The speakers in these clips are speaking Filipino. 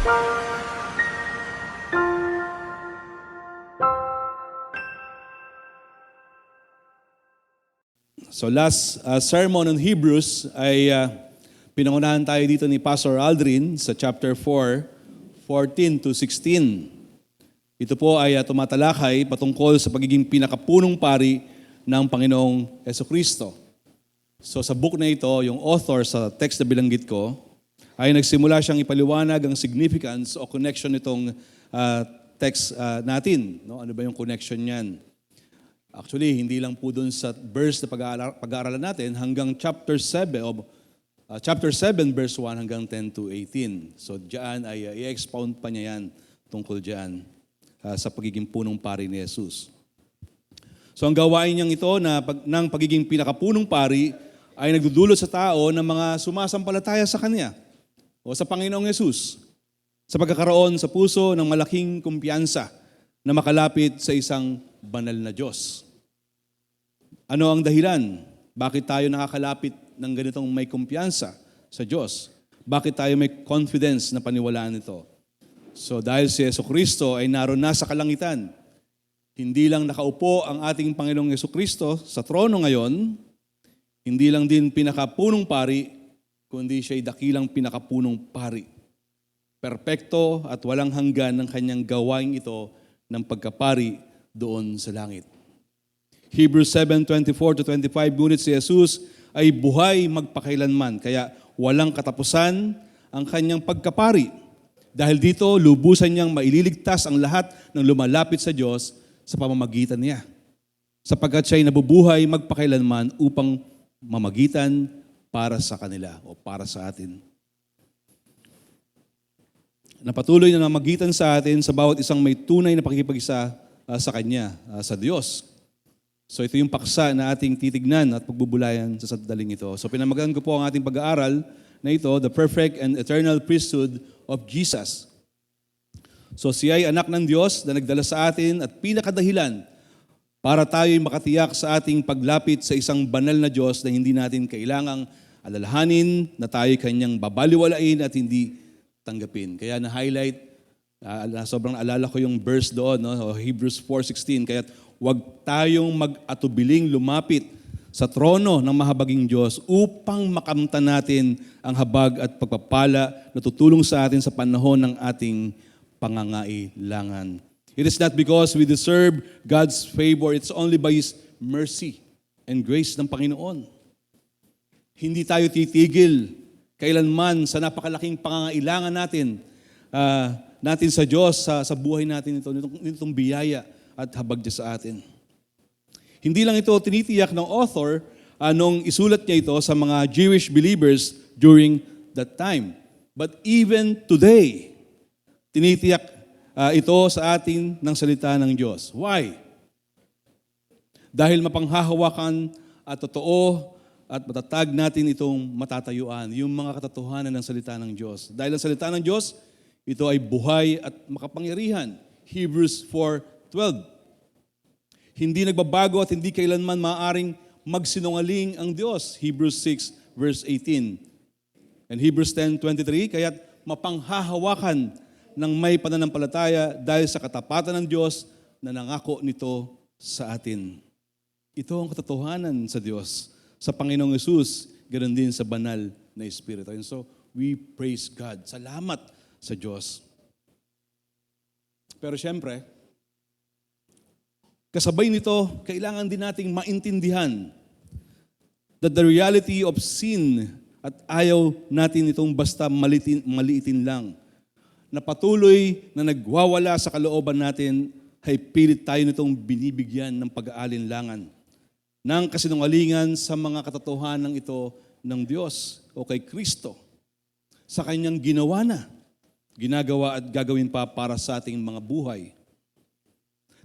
So last sermon on Hebrews ay pinangunahan tayo dito ni Pastor Aldrin sa chapter 4, 14 to 16. Ito po ay tumatalakay patungkol sa pagiging pinakapunong pari ng Panginoong Jesucristo. So sa book na ito, yung author sa text na bilanggit ko, ay nagsimula siyang ipaliwanag ang significance o connection nitong text natin. No? Ano ba yung connection niyan? Actually, hindi lang po dun sa verse na pag-aaralan natin hanggang chapter 7 verse 1 hanggang 10 to 18. So diyan ay i-expound pa niya yan tungkol diyan sa pagiging punong pari ni Jesus. So ang gawain niyang ito ng pagiging pinakapunong pari ay nagdudulot sa tao ng mga sumasampalataya sa Kanya o sa Panginoong Jesus sa pagkakaroon sa puso ng malaking kumpiyansa na makalapit sa isang banal na Diyos. Ano ang dahilan? Bakit tayo nakakalapit ng ganitong may kumpiyansa sa Diyos? Bakit tayo may confidence na paniwalaan ito? So dahil si Jesucristo ay naroon na sa kalangitan, hindi lang nakaupo ang ating Panginoong Jesucristo sa trono ngayon, hindi lang din pinakapunong pari, kundi siya'y dakilang pinakapunong pari. Perpekto at walang hanggan ng kanyang gawain ito ng pagkapari doon sa langit. Hebrews 7:24 to 25, ngunit si Jesus ay buhay magpakailanman, kaya walang katapusan ang kanyang pagkapari. Dahil dito, lubusan niyang maililigtas ang lahat ng lumalapit sa Diyos sa pamamagitan niya. Sapagkat siya'y nabubuhay magpakailanman upang mamagitan para sa kanila o para sa atin. Napatuloy na namagitan sa atin sa bawat isang may tunay na pakikipag-isa sa Kanya, sa Diyos. So ito yung paksa na ating titignan at pagbubulayan sa sandaling ito. So pinamagaan ko po ang ating pag-aaral na ito, the perfect and eternal priesthood of Jesus. So siya ay anak ng Diyos na nagdala sa atin at pinakadahilan para tayo'y makatiyak sa ating paglapit sa isang banal na Diyos na hindi natin kailangang alalahanin, na tayo'y Kanyang babaliwalain at hindi tanggapin. Kaya na-highlight, sobrang alala ko yung verse doon, no? Hebrews 4:16, kaya huwag tayong mag-atubiling lumapit sa trono ng mahabaging Diyos upang makamtan natin ang habag at pagpapala na tutulong sa atin sa panahon ng ating pangangailangan. It is not because we deserve God's favor, it's only by His mercy and grace ng Panginoon. Hindi tayo titigil kailanman sa napakalaking pangangailangan natin sa Diyos, sa buhay natin nitong biyaya at habag niya sa atin. Hindi lang ito tinitiyak ng author nung isulat niya ito sa mga Jewish believers during that time. But even today, tinitiyak ito sa atin ng salita ng Diyos. Why? Dahil mapanghahawakan at totoo at matatag natin itong matatayuan, yung mga katotohanan ng salita ng Diyos. Dahil ang salita ng Diyos, ito ay buhay at makapangyarihan. Hebrews 4:12. Hindi nagbabago at hindi kailanman maaaring magsinungaling ang Diyos. Hebrews 6 verse 18. And Hebrews 10:23, kaya't mapanghahawakan ng may pananampalataya dahil sa katapatan ng Diyos na nangako nito sa atin. Ito ang katotohanan sa Diyos. Sa Panginoong Hesus, ganoon din sa banal na Espiritu. And so, we praise God. Salamat sa Diyos. Pero siyempre, kasabay nito, kailangan din nating maintindihan that the reality of sin at ayaw natin itong basta maliitin lang. Na patuloy na nagwawala sa kalooban natin, ay pilit tayo nitong binibigyan ng pag-aalinlangan ng kasinungalingan sa mga katotohanan ito ng Diyos o kay Kristo sa Kanyang ginawa na, ginagawa at gagawin pa para sa ating mga buhay.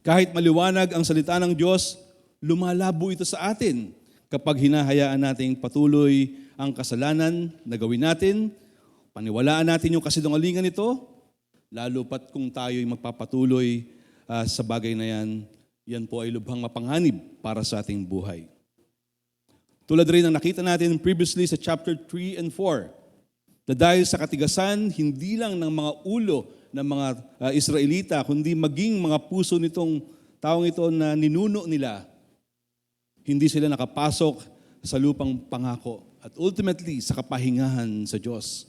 Kahit maliwanag ang salita ng Diyos, lumalabo ito sa atin kapag hinahayaan nating patuloy ang kasalanan na gawin natin, paniwalaan natin yung kasinungalingan nito, lalo pat kung tayo'y magpapatuloy sa bagay na yan po ay lubhang mapanghanib para sa ating buhay. Tulad rin ang nakita natin previously sa chapter 3 and 4, Na dahil sa katigasan, hindi lang ng mga ulo ng mga Israelita, kundi maging mga puso nitong taong ito na ninuno nila, hindi sila nakapasok sa lupang pangako at ultimately sa kapahingahan sa Diyos.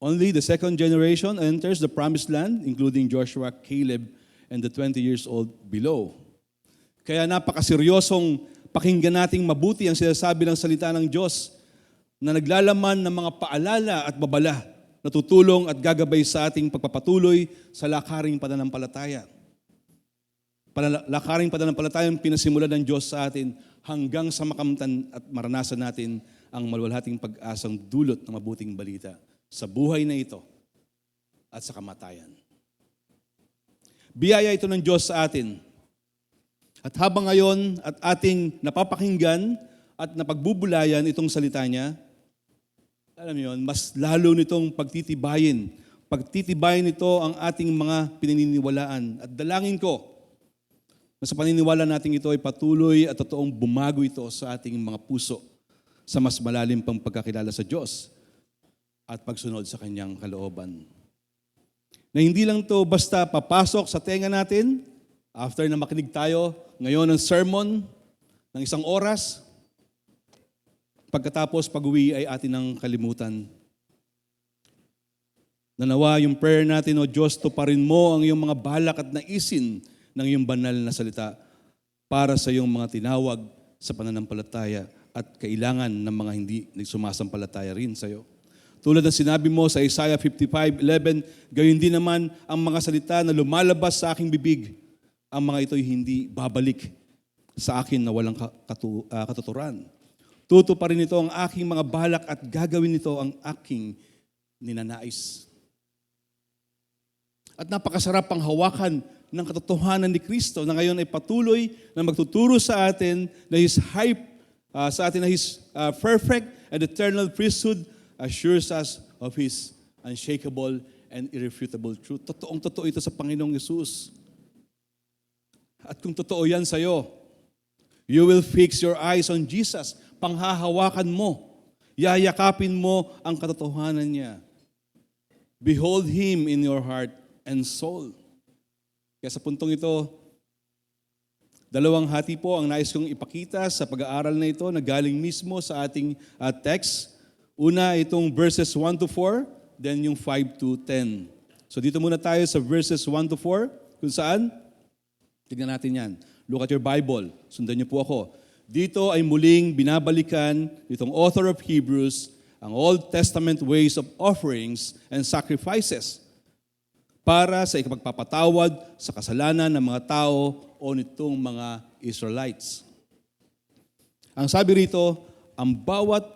Only the second generation enters the promised land, including Joshua, Caleb, and the 20 years old below. Kaya napakaseryosong pakinggan nating mabuti ang sinasabi ng salita ng Diyos na naglalaman ng mga paalala at babala na tutulong at gagabay sa ating pagpapatuloy sa lakaring pananampalataya. Lakaring pananampalatayang pinasimulan ng Diyos sa atin hanggang sa makamtan at maranasan natin ang maluwalhating pag-asang dulot ng mabuting balita sa buhay na ito at sa kamatayan. Biyaya ito ng Diyos sa atin. At habang ngayon at ating napapakinggan at napagbubulayan itong salita niya, alam niyo yun, mas lalo nitong pagtitibayin. Pagtitibayin nito ang ating mga pinaniniwalaan. At dalangin ko na sa paniniwala natin ito ay patuloy at totoong bumago ito sa ating mga puso sa mas malalim pang pagkakilala sa Diyos at pagsunod sa Kanyang kalooban. Na hindi lang to basta papasok sa tenga natin after na makinig tayo ngayon ng sermon ng 1 oras, pagkatapos pag-uwi ay atin ang kalimutan. Nanawa yung prayer natin, O Diyos, tuparin mo ang iyong mga balak at naisin ng iyong banal na salita para sa iyong mga tinawag sa pananampalataya at kailangan ng mga hindi nagsumasampalataya rin sa iyo. Tulad ng sinabi mo sa Isaiah 55:11, gayon din naman ang mga salita na lumalabas sa aking bibig, ang mga ito'y hindi babalik sa akin na walang katuturan. Tuto pa rin ito ang aking mga balak at gagawin nito ang aking ninanais. At napakasarap ang hawakan ng katotohanan ni Kristo na ngayon ay patuloy na magtuturo sa atin na His perfect and eternal priesthood assures us of His unshakable and irrefutable truth. Totoong-totoo ito sa Panginoong Yesus. At kung totoo yan sa'yo, you will fix your eyes on Jesus. Panghahawakan mo, yayakapin mo ang katotohanan niya. Behold Him in your heart and soul. Kaya sa puntong ito, dalawang hati po ang nais kong ipakita sa pag-aaral na ito na galing mismo sa ating text. Una, itong verses 1 to 4, then yung 5 to 10. So dito muna tayo sa verses 1 to 4, kung saan? Tignan natin yan. Look at your Bible. Sundan niyo po ako. Dito ay muling binabalikan itong author of Hebrews ang Old Testament ways of offerings and sacrifices para sa ikapagpapatawad sa kasalanan ng mga tao o nitong mga Israelites. Ang sabi rito, ang bawat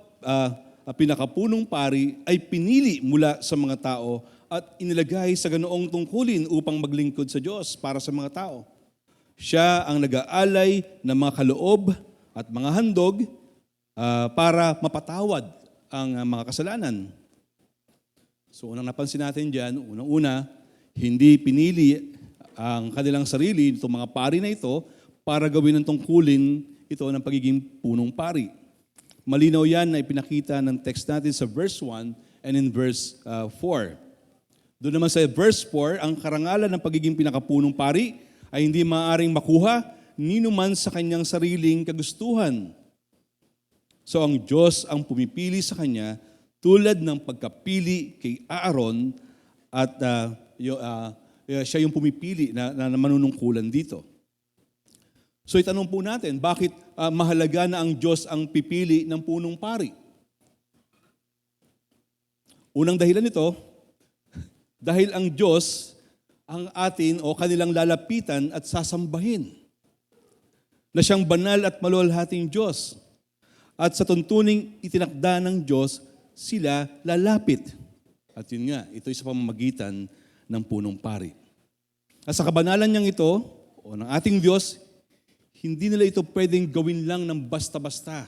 pinakapunong pari ay pinili mula sa mga tao at inilagay sa ganoong tungkulin upang maglingkod sa Diyos para sa mga tao. Siya ang nag-aalay ng mga kaloob at mga handog para mapatawad ang mga kasalanan. So unang napansin natin dyan, unang-una, hindi pinili ang kanilang sarili, itong mga pari na ito, para gawin ang tungkulin ito ng pagiging punong pari. Malinaw yan na ipinakita ng text natin sa verse 1 and in verse 4. Doon naman sa verse 4, ang karangalan ng pagiging pinakapunong pari ay hindi maaaring makuha ni numan sa kanyang sariling kagustuhan. So ang Diyos ang pumipili sa kanya tulad ng pagkapili kay Aaron at siya yung pumipili na manunungkulan dito. So itanong po natin, bakit mahalaga na ang Diyos ang pipili ng punong pari? Unang dahilan nito, dahil ang Diyos ang atin o kanilang lalapitan at sasambahin na siyang banal at maluwalhating Diyos. At sa tuntuning itinakda ng Diyos, sila lalapit. At yun nga, ito ay sa pamamagitan ng punong pari. At sa kabanalan niyang ito, o ng ating Diyos, hindi nila ito pwedeng gawin lang ng basta-basta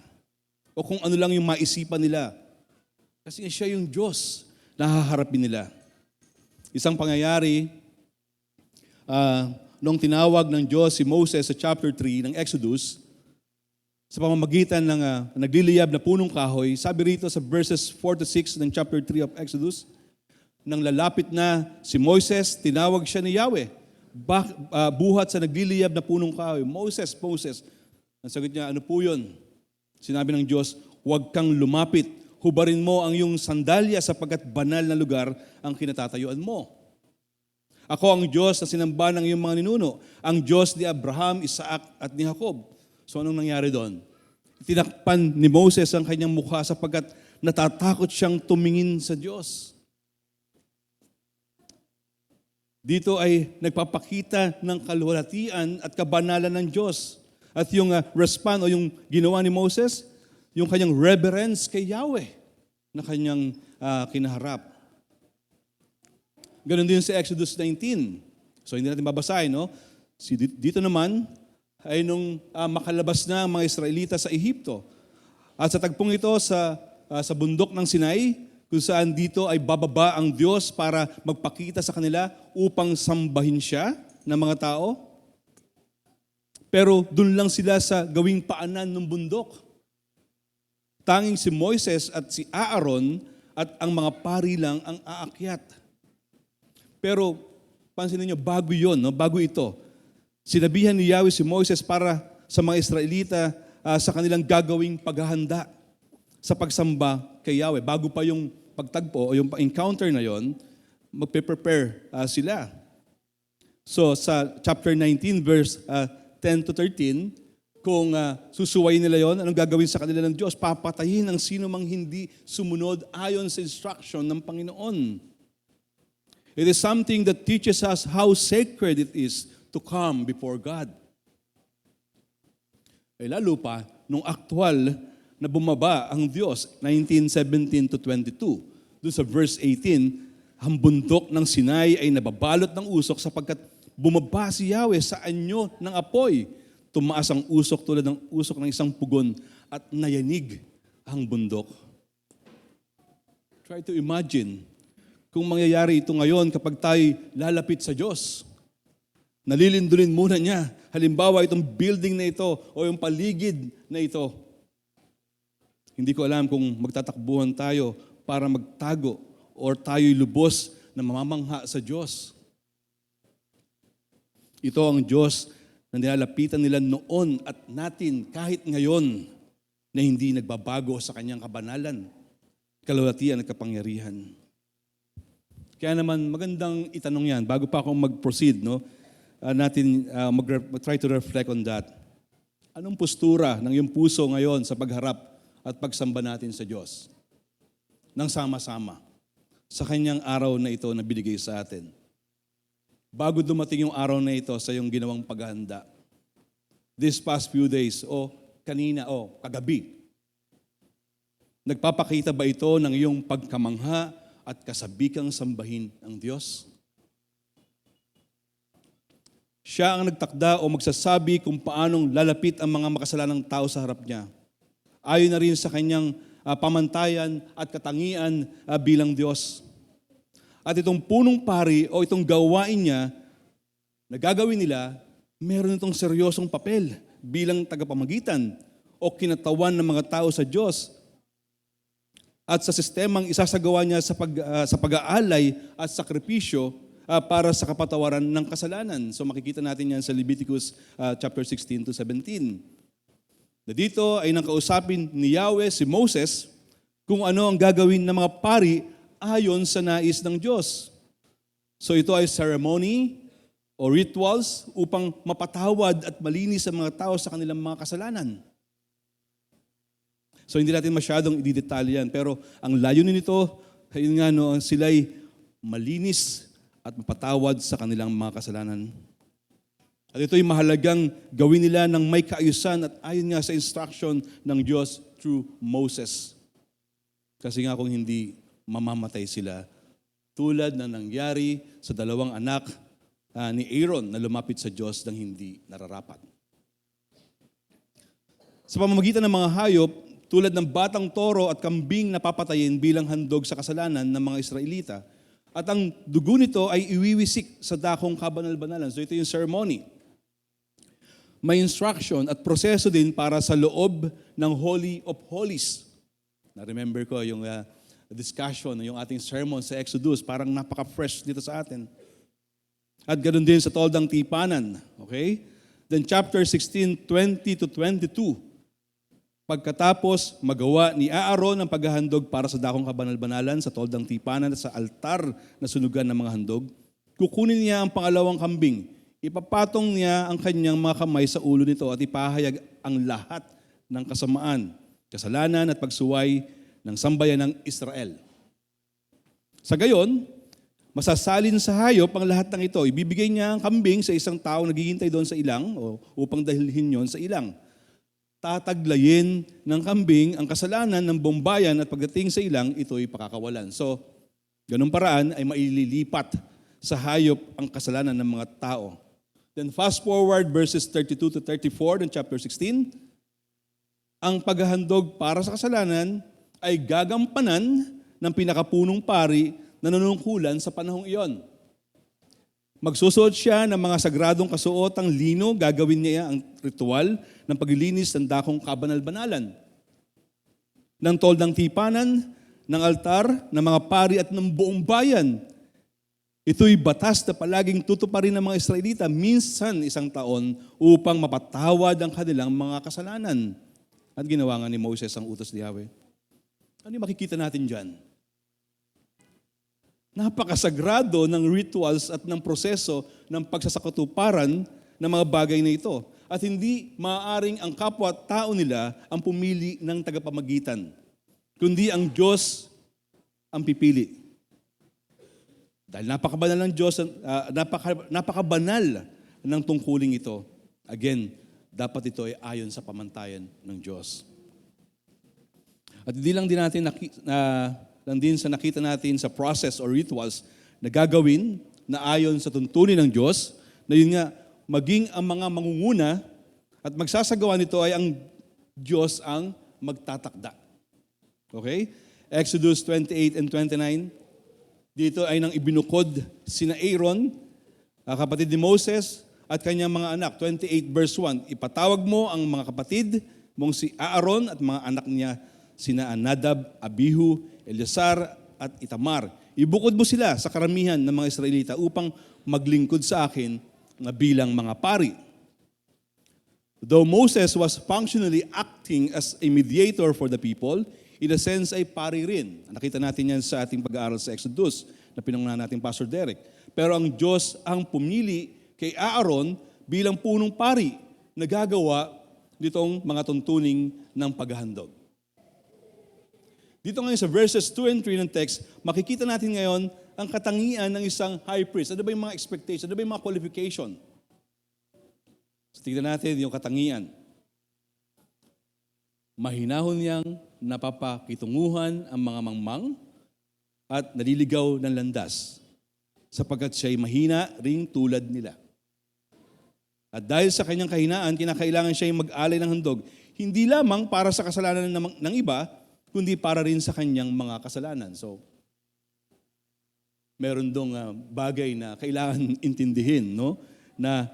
o kung ano lang yung maisipan nila. Kasi siya yung Diyos na haharapin nila. Isang pangyayari, nung tinawag ng Diyos si Moses sa chapter 3 ng Exodus, sa pamamagitan ng nagliliyab na punong kahoy. Sabi rito sa verses 4 to 6 ng chapter 3 of Exodus, nang lalapit na si Moises, tinawag siya ni Yahweh. Buhat sa nagliliyab na punong kahoy. Moses, Moses. Ang sagot niya, ano po yun? Sinabi ng Diyos, huwag kang lumapit. Hubarin mo ang iyong sandalya sapagkat banal na lugar ang kinatatayuan mo. Ako ang Diyos na sinamba ng iyong mga ninuno, ang Diyos ni Abraham, Isaac at ni Jacob. So anong nangyari doon? Tinakpan ni Moses ang kanyang mukha sapagkat natatakot siyang tumingin sa Diyos. Dito ay nagpapakita ng kaluwalhatian at kabanalan ng Diyos. At yung response o yung ginawa ni Moses, yung kanyang reverence kay Yahweh na kanyang kinaharap. Ganon din sa Exodus 19. So hindi natin babasahin, no? Dito naman ay nung makalabas na ang mga Israelita sa Ehipto. At sa tagpong ito sa bundok ng Sinai, kung saan dito ay bababa ang Diyos para magpakita sa kanila upang sambahin siya ng mga tao. Pero doon lang sila sa gawing paanan ng bundok. Tanging si Moises at si Aaron at ang mga pari lang ang aakyat. Pero pansinin niyo, bago yun, no? Bago ito. Sinabihan ni Yahweh si Moises para sa mga Israelita sa kanilang gagawing paghahanda sa pagsamba kay Yahweh. Bago pa yung pagtagpo o yung encounter na yon, magpe-prepare sila. So sa chapter 19 verse 10 to 13, kung susuwayin nila yon, anong gagawin sa kanila ng Diyos? Papatayin ang sino mang hindi sumunod ayon sa instruction ng Panginoon. It is something that teaches us how sacred it is to come before God. Lalo pa, nung aktual na bumaba ang Diyos, 19:17 to 22. Doon sa verse 18, ang bundok ng Sinai ay nababalot ng usok sapagkat bumaba si Yahweh sa anyo ng apoy. Tumaas ang usok tulad ng usok ng isang pugon at nayanig ang bundok. Try to imagine kung mangyayari ito ngayon kapag tayo lalapit sa Diyos. Nalilindulin muna niya. Halimbawa, itong building na ito o yung paligid na ito. Hindi ko alam kung magtatakbuhan tayo para magtago or tayo'y lubos na mamamangha sa Diyos. Ito ang Diyos na nilalapitan nila noon at natin kahit ngayon na hindi nagbabago sa kanyang kabanalan, kaluwalhatian at kapangyarihan. Kaya naman magandang itanong yan bago pa akong mag-proceed, no? Try to reflect on that. Anong postura ng iyong puso ngayon sa pagharap at pagsamba natin sa Diyos? Nang sama-sama sa kanyang araw na ito na binigay sa atin. Bago dumating yung araw na ito sa iyong ginawang paghahanda. This past few days o kanina o kagabi. Nagpapakita ba ito ng iyong pagkamangha at kasabikang sambahin ang Diyos? Siya ang nagtakda o magsasabi kung paanong lalapit ang mga makasalanang tao sa harap niya. Ayon na rin sa kanyang pamantayan at katangian bilang Diyos. At itong punong pari o itong gawain niya na gagawin nila, meron itong seryosong papel bilang tagapamagitan o kinatawan ng mga tao sa Diyos. At sa sistemang isasagawa niya sa pag-aalay at sakripisyo para sa kapatawaran ng kasalanan. So makikita natin yan sa Leviticus chapter 16 to 17. Na dito ay nakausapin ni Yahweh si Moses kung ano ang gagawin ng mga pari ayon sa nais ng Diyos. So ito ay ceremony o rituals upang mapatawad at malinis ang mga tao sa kanilang mga kasalanan. So hindi natin masyadong i-detalye yan, pero ang layunin nito, ayun nga no, sila'y malinis at mapatawad sa kanilang mga kasalanan. At ito'y mahalagang gawin nila ng may kaayusan at ayon nga sa instruction ng Diyos through Moses. Kasi nga kung hindi, mamamatay sila. Tulad na nangyari sa dalawang anak ni Aaron na lumapit sa Diyos nang hindi nararapat. Sa pamamagitan ng mga hayop, tulad ng batang toro at kambing na papatayin bilang handog sa kasalanan ng mga Israelita. At ang dugo nito ay iwiwisik sa dakong kabanal-banalan. So ito yung ceremony. may instruction at proseso din para sa loob ng Holy of Holies. Na-remember ko yung discussion, yung ating sermon sa Exodus, parang napaka-fresh dito sa atin. At ganoon din sa Toldang Tipanan. Okay? Then chapter 16, 20 to 22. Pagkatapos, magawa ni Aaron ang paghahandog para sa dakong kabanal-banalan sa Toldang Tipanan at sa altar na sunugan ng mga handog. Kukunin niya ang pangalawang kambing. Ipapatong niya ang kanyang mga kamay sa ulo nito at ipahayag ang lahat ng kasamaan, kasalanan at pagsuway ng sambayan ng Israel. Sa gayon, masasalin sa hayop ang lahat ng ito. Ibibigay niya ang kambing sa isang tao naghihintay doon sa ilang o upang dalhin yon sa ilang. Tataglayin ng kambing ang kasalanan ng buong bayan at pagdating sa ilang, ito'y pakakawalan. So, ganung paraan ay maililipat sa hayop ang kasalanan ng mga tao. Then fast forward verses 32 to 34 ng chapter 16. Ang paghahandog para sa kasalanan ay gagampanan ng pinakapunong pari na nanungkulan sa panahong iyon. Magsusuot siya ng mga sagradong kasuotang lino, gagawin niya ang ritual ng paglilinis ng dakong kabanal-banalan, ng toldang tipanan, ng altar, ng mga pari at ng buong bayan. Ito'y batas na palaging tutuparin ng mga Israelita minsan isang taon upang mapatawad ang kanilang mga kasalanan. At ginawa nga ni Moses ang utos ni Yahweh. Ano yung makikita natin dyan? Napakasagrado ng rituals at ng proseso ng pagsasakatuparan ng mga bagay na ito. At hindi maaaring ang kapwa-tao nila ang pumili ng tagapamagitan, kundi ang Diyos ang pipili. Dahil napakabanal ng Diyos, napakabanal ng tungkuling ito. Again, dapat ito ay ayon sa pamantayan ng Diyos. At hindi lang din sa nakita natin sa process or rituals na gagawin na ayon sa tuntunin ng Diyos, na yun nga, maging ang mga mangunguna at magsasagawa nito ay ang Diyos ang magtatakda. Okay? Exodus 28 and 29. Dito ay nang ibinukod sina Aaron, kapatid ni Moses, at kanyang mga anak. 28 verse 1, ipatawag mo ang mga kapatid mong si Aaron at mga anak niya, sina Nadab, Abihu, Eleazar at Itamar. Ibukod mo sila sa karamihan ng mga Israelita upang maglingkod sa akin na bilang mga pari. Though Moses was functionally acting as a mediator for the people, in a sense ay pari rin. Nakita natin yan sa ating pag-aaral sa Exodus na pinangunahan natin Pastor Derek. Pero ang Diyos ang pumili kay Aaron bilang punong pari na gagawa nitong mga tuntuning ng paghahandog. Dito ngayon sa verses 2 and 3 ng text, makikita natin ngayon ang katangian ng isang high priest. Ano ba yung mga expectation? Ano ba yung mga qualification? So, tignan natin yung katangian. Mahinahon niyang napapakitunguhan ang mga mangmang at naliligaw ng landas sapagkat siya'y mahina ring tulad nila. At dahil sa kanyang kahinaan, kinakailangan siya'y mag-alay ng handog, hindi lamang para sa kasalanan ng iba, kundi para rin sa kanyang mga kasalanan. So, meron dong bagay na kailangan intindihin, no? Na,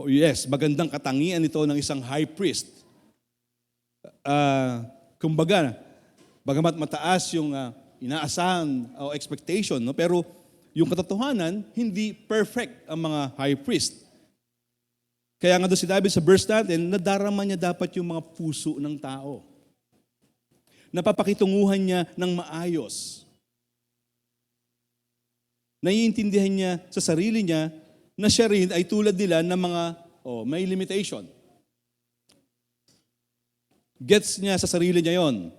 yes, magandang katangian ito ng isang high priest. Kumbaga, bagamat mataas yung inaasahan o expectation, no? Pero yung katotohanan, hindi perfect ang mga high priest. Kaya nga doon si David sa verse natin, nadarama niya dapat yung mga puso ng tao. Napapakitunguhan niya ng maayos. Naiintindihan niya sa sarili niya na siya rin ay tulad nila ng mga may limitation. Gets niya sa sarili niya yon,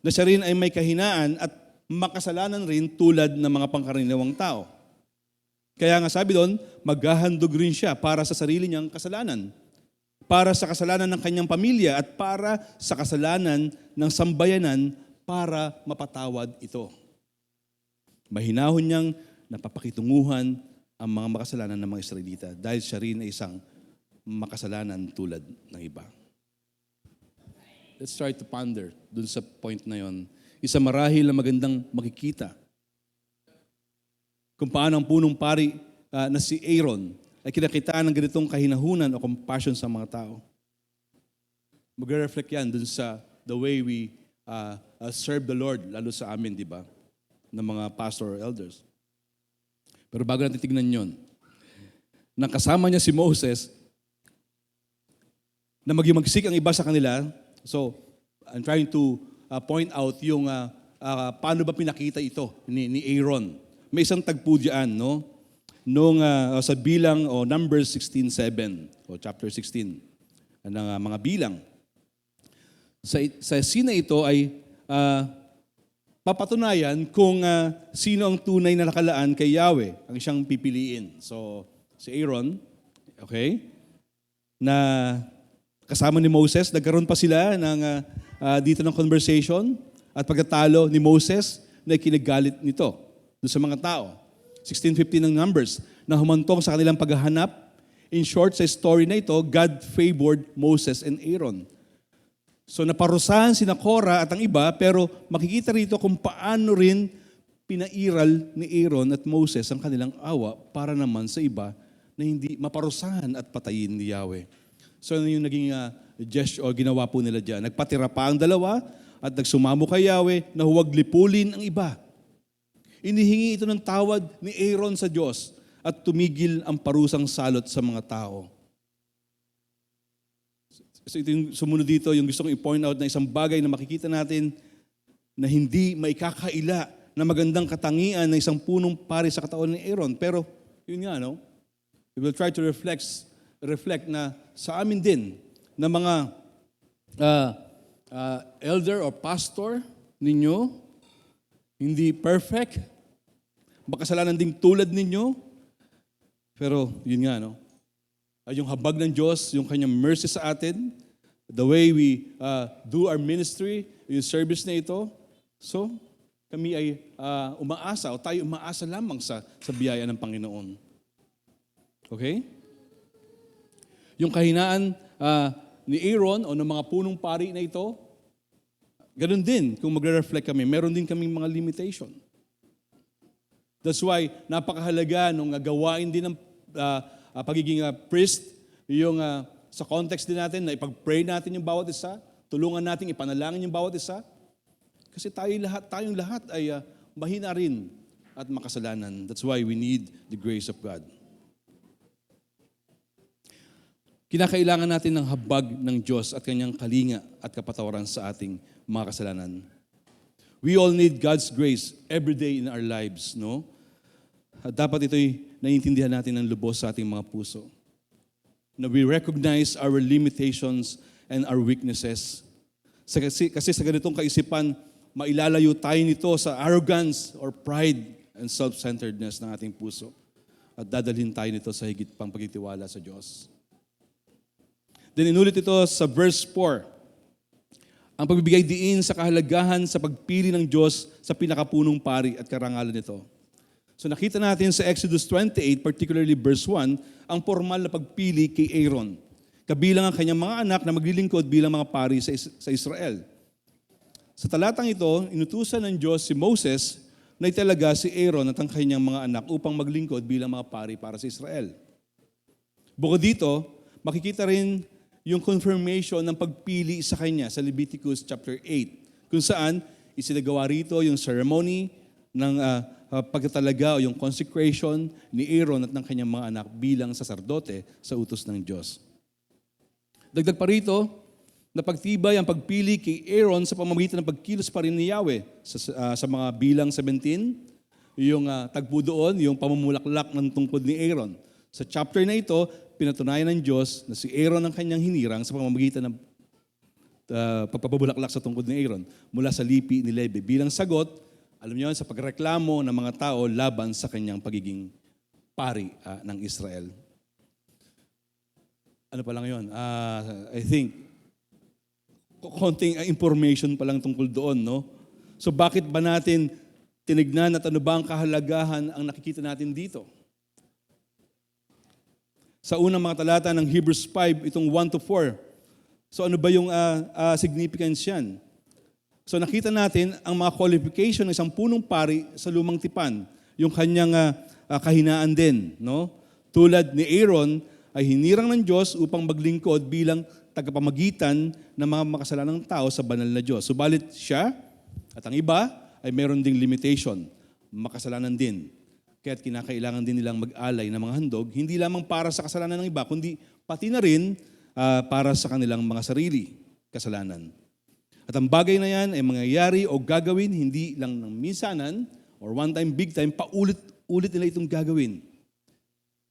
na siya rin ay may kahinaan at makasalanan rin tulad ng mga pangkaraniwang tao. Kaya nga sabi doon, maghahandog rin siya para sa sarili niyang kasalanan, para sa kasalanan ng kanyang pamilya at para sa kasalanan ng sambayanan para mapatawad ito. Mahinahon niyang napapakitunguhan ang mga makasalanan ng mga Israelita dahil siya rin ay isang makasalanan tulad ng iba. Let's try to ponder dun sa point na yon. Isa marahil na magandang makikita kung paano ang punong pari na si Aaron ay kinakitaan ng ganitong kahinahunan o compassion sa mga tao. Mag-reflect yan dun sa the way we serve the Lord, lalo sa amin, di ba? Ng mga pastor or elders. Pero bago natin tignan yun, nang kasama niya si Moses, na magimagsik ang iba sa kanila. So, I'm trying to point out yung paano ba pinakita ito ni Aaron. May isang tagpo diyan, no? Nung sa bilang o Numbers 16:7 o chapter 16 ng mga bilang. Sa scene ito ay papatunayan kung sino ang tunay na nakalaan kay Yahweh ang siyang pipiliin. So, si Aaron, okay, na kasama ni Moses, nagkaroon pa sila ng dito ng conversation at pagkatalo ni Moses na kinagalit nito doon sa mga tao. 16:15 ng Numbers na humantong sa kanilang paghahanap. In short, sa story na ito, God favored Moses and Aaron. So naparusahan sina Korah at ang iba, pero makikita rito kung paano rin pinairal ni Aaron at Moses ang kanilang awa para naman sa iba na hindi maparusahan at patayin ni Yahweh. So ano yung naging gesture o ginawa po nila dyan? Nagpatira pa ang dalawa at nagsumamo kay Yahweh na huwag lipulin ang iba. Inihingi ito ng tawad ni Aaron sa Diyos at tumigil ang parusang salot sa mga tao. So ito yung sumunod dito, yung gusto kong i-point out na isang bagay na makikita natin na hindi maikakaila na magandang katangian ng isang punong pari sa katawan ni Aaron. Pero yun nga, no? We will try to reflect na sa amin din na mga elder or pastor ninyo, hindi perfect, makasalanan ding tulad ninyo, pero yun nga, no? Ay yung habag ng Diyos, yung kanyang mercy sa atin, the way we do our ministry, yung service na ito, so kami ay umaasa o tayo umaasa lamang sa biyaya ng Panginoon. Okay? Yung kahinaan ni Aaron o ng mga punong pari na ito, ganun din kung magre-reflect kami, meron din kaming mga limitation. That's why napakahalaga nung gawain din ng pagiging priest, yung sa context din natin na ipag-pray natin yung bawat isa, tulungan natin ipanalangin yung bawat isa. Kasi tayong lahat ay mahina rin at makasalanan. That's why we need the grace of God. Kinakailangan natin ng habag ng Diyos at kanyang kalinga at kapatawaran sa ating mga kasalanan. We all need God's grace every day in our lives, no? At dapat ito'y naiintindihan natin ng lubos sa ating mga puso. Na we recognize our limitations and our weaknesses. Kasi sa ganitong kaisipan, mailalayo tayo nito sa arrogance or pride and self-centeredness ng ating puso. At dadalhin tayo nito sa higit pang pagtitiwala sa Diyos. Then inulit ito sa verse 4. Ang pagbibigay diin sa kahalagahan sa pagpili ng Diyos sa pinakapunong pari at karangalan nito. So nakita natin sa Exodus 28, particularly verse 1, ang formal na pagpili kay Aaron. Kabilang ang kanyang mga anak na maglilingkod bilang mga pari sa Israel. Sa talatang ito, inutusan ng Diyos si Moses na italaga si Aaron at ang kanyang mga anak upang maglingkod bilang mga pari para sa Israel. Bukod dito, makikita rin yung confirmation ng pagpili sa kanya sa Leviticus chapter 8, kung saan isinagawa rito yung ceremony ng pagtatalaga o yung consecration ni Aaron at ng kanyang mga anak bilang saserdote sa utos ng Diyos. Dagdag pa rito, napagtibay ang pagpili kay Aaron sa pamamagitan ng pagkilos pa rin ni Yahweh sa mga bilang 17, yung tagpo doon, yung pamumulaklak ng tungkod ni Aaron. Sa chapter na ito, pinatunayan ng Diyos na si Aaron ang kanyang hinirang sa pamamagitan ng pagpapabulaklak sa tungkod ni Aaron mula sa lipi ni Levi. Bilang sagot, alam niyo, sa pagreklamo ng mga tao laban sa kanyang pagiging pari ng Israel. Ano pa lang yun? I think, konting information pa lang tungkol doon, no? So bakit ba natin tinignan at ano ba ang kahalagahan ang nakikita natin dito? Sa unang mga talata ng Hebrews 5, itong 1-4. So ano ba yung significance yan? So nakita natin ang mga qualification ng isang punong pari sa lumang tipan, yung kanyang kahinaan din, no? Tulad ni Aaron ay hinirang ng Diyos upang maglingkod bilang tagapamagitan ng mga makasalanang tao sa banal na Diyos. Subalit siya at ang iba ay meron ding limitation, makasalanan din. Kaya't kinakailangan din nilang mag-alay ng mga handog, hindi lamang para sa kasalanan ng iba, kundi pati na rin para sa kanilang mga sarili kasalanan. At ang bagay na yan ay mangyayari o gagawin hindi lang ng minsanan or one time, big time, paulit-ulit nila itong gagawin.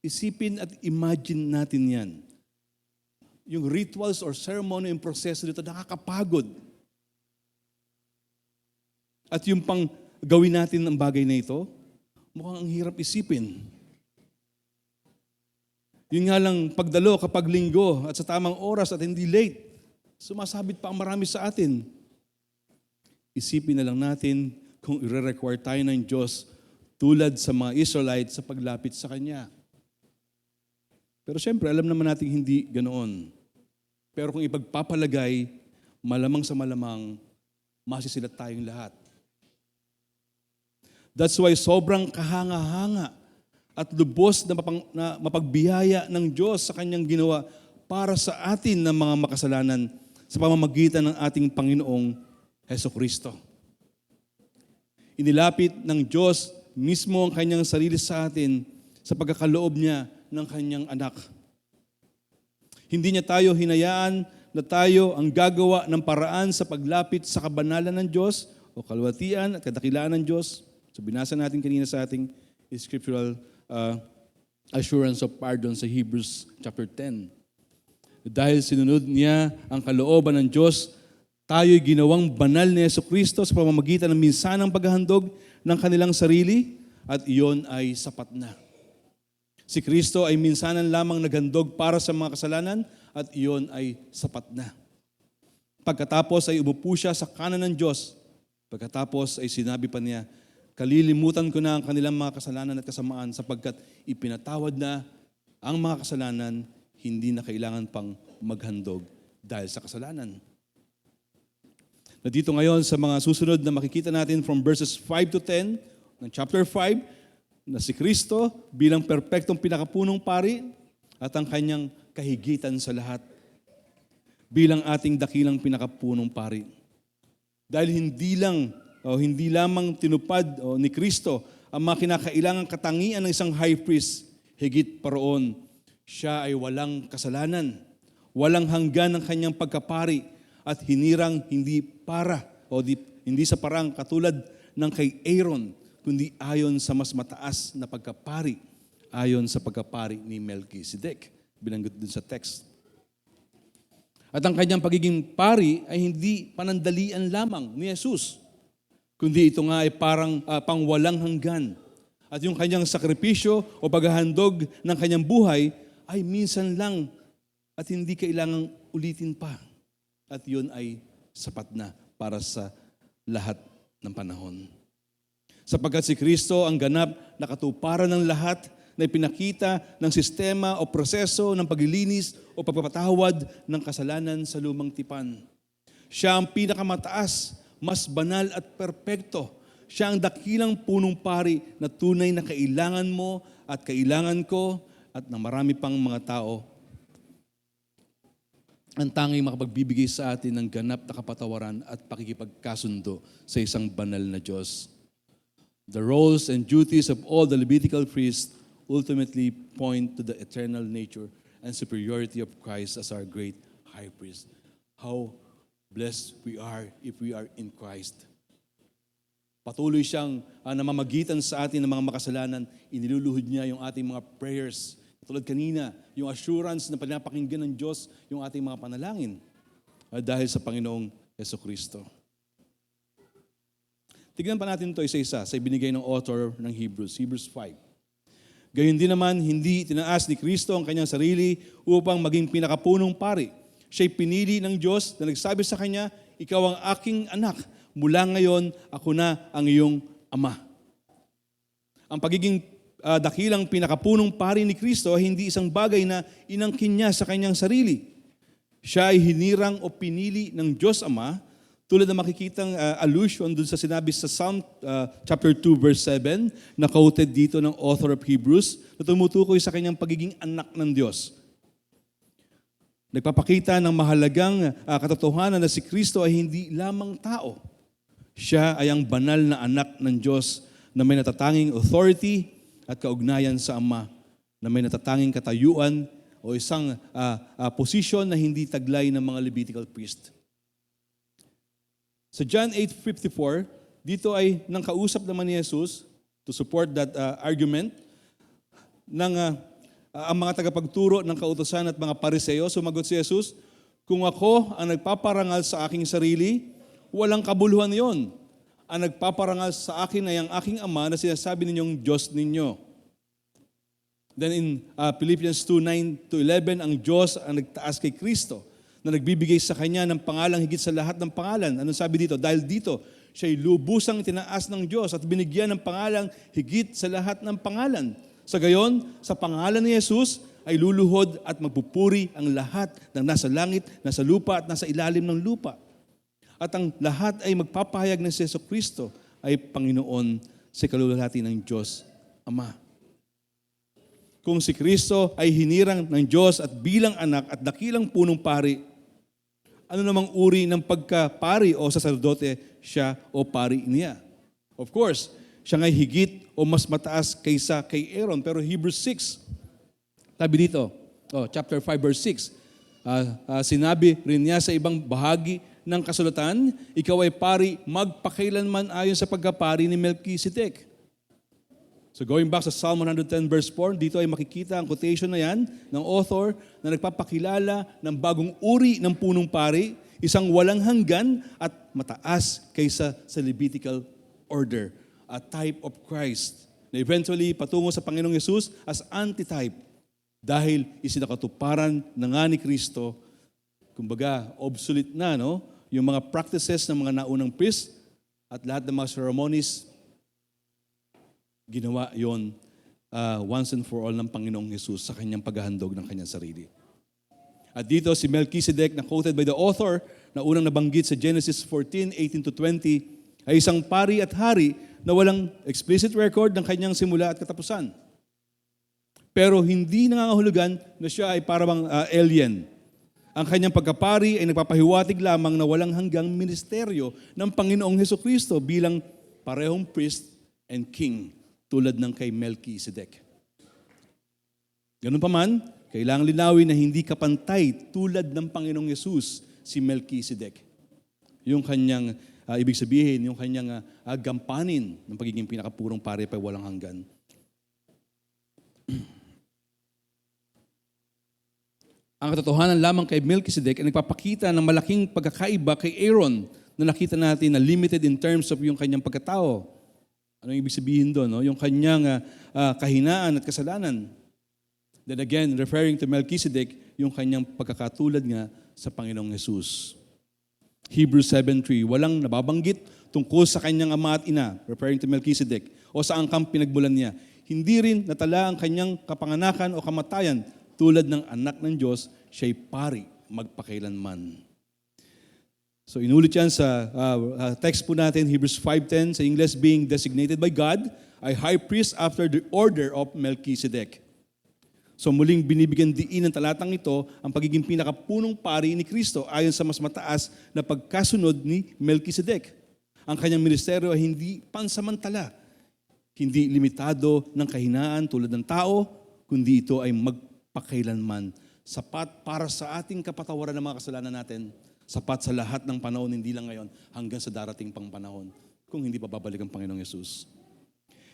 Isipin at imagine natin yan. Yung rituals or ceremony, yung proseso dito, nakakapagod. At yung pang gawin natin ang bagay na ito, mukhang ang hirap isipin. Yun nga lang, pagdalo kapag linggo at sa tamang oras at hindi late, sumasabit pa ang marami sa atin. Isipin na lang natin kung i-require tayo ng Diyos tulad sa mga Israelites sa paglapit sa Kanya. Pero siyempre, alam naman natin hindi ganoon. Pero kung ipagpapalagay, malamang sa malamang, masisilat tayong lahat. That's why sobrang kahanga-hanga at lubos na mapagbiyaya ng Diyos sa Kanyang ginawa para sa atin ng mga makasalanan sa pamamagitan ng ating Panginoong Hesukristo. Inilapit ng Diyos mismo ang Kanyang sarili sa atin sa pagkakaloob niya ng Kanyang anak. Hindi niya tayo hinayaan na tayo ang gagawa ng paraan sa paglapit sa kabanalan ng Diyos o kalwatian at kadakilaan ng Diyos. So binasa natin kanina sa ating scriptural assurance of pardon sa Hebrews chapter 10. Dahil sinunod niya ang kalooban ng Diyos, tayo'y ginawang banal ni Jesucristo sa pamamagitan ng minsanang paghahandog ng kanilang sarili at iyon ay sapat na. Si Kristo ay minsanan lamang naghandog para sa mga kasalanan at iyon ay sapat na. Pagkatapos ay umupo siya sa kanan ng Diyos. Pagkatapos ay sinabi pa niya, kalilimutan ko na ang kanilang mga kasalanan at kasamaan sapagkat ipinatawad na ang mga kasalanan, hindi na kailangan pang maghandog dahil sa kasalanan. Na dito ngayon sa mga susunod na makikita natin from verses 5 to 10 ng chapter 5, na si Kristo bilang perpektong pinakapunong pari at ang kanyang kahigitan sa lahat bilang ating dakilang pinakapunong pari. Dahil hindi lamang tinupad ni Kristo ang mga kinakailangang katangian ng isang high priest, higit pa roon, siya ay walang kasalanan, walang hanggan ng kanyang pagkapari at hinirang hindi sa parang katulad ng kay Aaron, kundi ayon sa mas mataas na pagkapari, ayon sa pagkapari ni Melchizedek, binanggit dun sa text. At ang kanyang pagiging pari ay hindi panandalian lamang ni Jesus, kundi ito nga ay parang pangwalang hanggan. At yung kanyang sakripisyo o paghahandog ng kanyang buhay ay minsan lang at hindi kailangang ulitin pa. At yun ay sapat na para sa lahat ng panahon. Sapagkat si Kristo ang ganap na katuparan ng lahat na ipinakita ng sistema o proseso ng paglilinis o pagpapatawad ng kasalanan sa lumang tipan. Siya ang pinakamataas, mas banal at perpekto. Siya ang dakilang punong pari na tunay na kailangan mo at kailangan ko at ng marami pang mga tao. Ang tanging makapagbibigay sa atin ng ganap na kapatawaran at pakikipagkasundo sa isang banal na Diyos. The roles and duties of all the Levitical priests ultimately point to the eternal nature and superiority of Christ as our great high priest. How blessed we are if we are in Christ. Patuloy siyang namamagitan sa atin ng mga makasalanan. Iniluluhod niya yung ating mga prayers. Tulad kanina, yung assurance na pinapakinggan ng Diyos yung ating mga panalangin dahil sa Panginoong Jesucristo. Tignan pa natin ito isa-isa sa ibinigay ng author ng Hebrews 5. Gayon din naman, hindi tinaas ni Kristo ang kanyang sarili upang maging pinakapunong pari. Siya'y pinili ng Diyos na nagsabi sa kanya, ikaw ang aking anak. Mula ngayon, ako na ang iyong ama. Ang pagiging dakilang pinakapunong pari ni Kristo ay hindi isang bagay na inangkin niya sa kanyang sarili. Siya ay hinirang o pinili ng Diyos Ama Tulad na makikitang allusion dun sa sinabi sa Psalm chapter 2 verse 7 na quoted dito ng author of Hebrews na tumutukoy sa kanyang pagiging anak ng Diyos. Nagpapakita ng mahalagang katotohanan na si Kristo ay hindi lamang tao. Siya ay ang banal na anak ng Diyos na may natatanging authority at kaugnayan sa Ama, na may natatanging katayuan o isang posisyon na hindi taglay ng mga Levitical priest. Sa John 8:54, dito ay nang kausap naman ni Jesus to support that argument ng ang mga tagapagturo ng kautusan at mga Pariseo. Sumagot si Jesus, kung ako ang nagpaparangal sa aking sarili, walang kabuluhan yon. Ang nagpaparangal sa akin ay ang aking Ama na sinasabi ninyong Diyos ninyo. Then in Philippians 2:9-11, ang Diyos ang nagtaas kay Kristo na nagbibigay sa Kanya ng pangalang higit sa lahat ng pangalan. Anong sabi dito? Dahil dito, siya'y lubusang tinaas ng Diyos at binigyan ng pangalang higit sa lahat ng pangalan. Sa gayon, sa pangalan ni Jesus ay luluhod at magpupuri ang lahat ng nasa langit, nasa lupa at nasa ilalim ng lupa. At ang lahat ay magpapahayag na si Jesucristo ay Panginoon sa kalulahati ng Diyos Ama. Kung si Kristo ay hinirang ng Diyos at bilang anak at dakilang punong pari, ano namang uri ng pagkapari o saserdote siya o pari niya? Of course, siya nga'y higit o mas mataas kaysa kay Aaron. Pero Hebrews 6, sabi dito, chapter 5 verse 6, sinabi rin niya sa ibang bahagi ng kasulatan, ikaw ay pari magpakailanman ayon sa pagkapari ni Melchizedek. So going back sa Psalm 110 verse 4, dito ay makikita ang quotation na yan ng author na nagpapakilala ng bagong uri ng punong pari, isang walang hanggan at mataas kaysa sa Levitical order, a type of Christ na eventually patungo sa Panginoong Yesus as antitype dahil isinakatuparan na nga ni Kristo, kumbaga obsolete na, no? Yung mga practices ng mga naunang priest at lahat ng mga ceremonies, ginawa yon once and for all ng Panginoong Yesus sa kanyang paghahandog ng kanyang sarili. At dito si Melchizedek na quoted by the author na unang nabanggit sa Genesis 14:18-20 ay isang pari at hari na walang explicit record ng kanyang simula at katapusan. Pero hindi nangangahulugan na siya ay parang alien. Ang kanyang pagkapari ay nagpapahiwatig lamang na walang hanggang ministeryo ng Panginoong Hesukristo bilang parehong priest and king, tulad ng kay Melchizedek. Ganun pa man, kailangang linawin na hindi kapantay tulad ng Panginoong Yesus si Melchizedek. Yung kanyang, ibig sabihin, yung kanyang gampanin ng pagiging pinakapurong pari pa walang hanggan. Ang katotohanan lamang kay Melchizedek ay nagpapakita ng malaking pagkakaiba kay Aaron na nakita natin na limited in terms of yung kanyang pagkatao. Anong ibig sabihin doon? No? Yung kanyang kahinaan at kasalanan. Then again, referring to Melchizedek, yung kanyang pagkakatulad nga sa Panginoong Yesus. Hebrews 7:3, walang nababanggit tungkol sa kanyang ama at ina, referring to Melchizedek, o sa angkang pinagmulan niya. Hindi rin natala ang kanyang kapanganakan o kamatayan tulad ng anak ng Diyos, siya'y pari magpakailanman. So inulit yan sa text po natin, Hebrews 5:10, sa English, being designated by God, a high priest after the order of Melchizedek. So muling binibigyan diin ng talatang ito ang pagiging pinakapunong pari ni Kristo ayon sa mas mataas na pagkasunod ni Melchizedek. Ang kanyang ministeryo ay hindi pansamantala, hindi limitado ng kahinaan tulad ng tao, kundi ito ay magpakailanman. Sapat para sa ating kapatawaran ng mga kasalanan natin, sapat sa lahat ng panahon, hindi lang ngayon, hanggang sa darating pang panahon, kung hindi pa babalik ang Panginoong Yesus.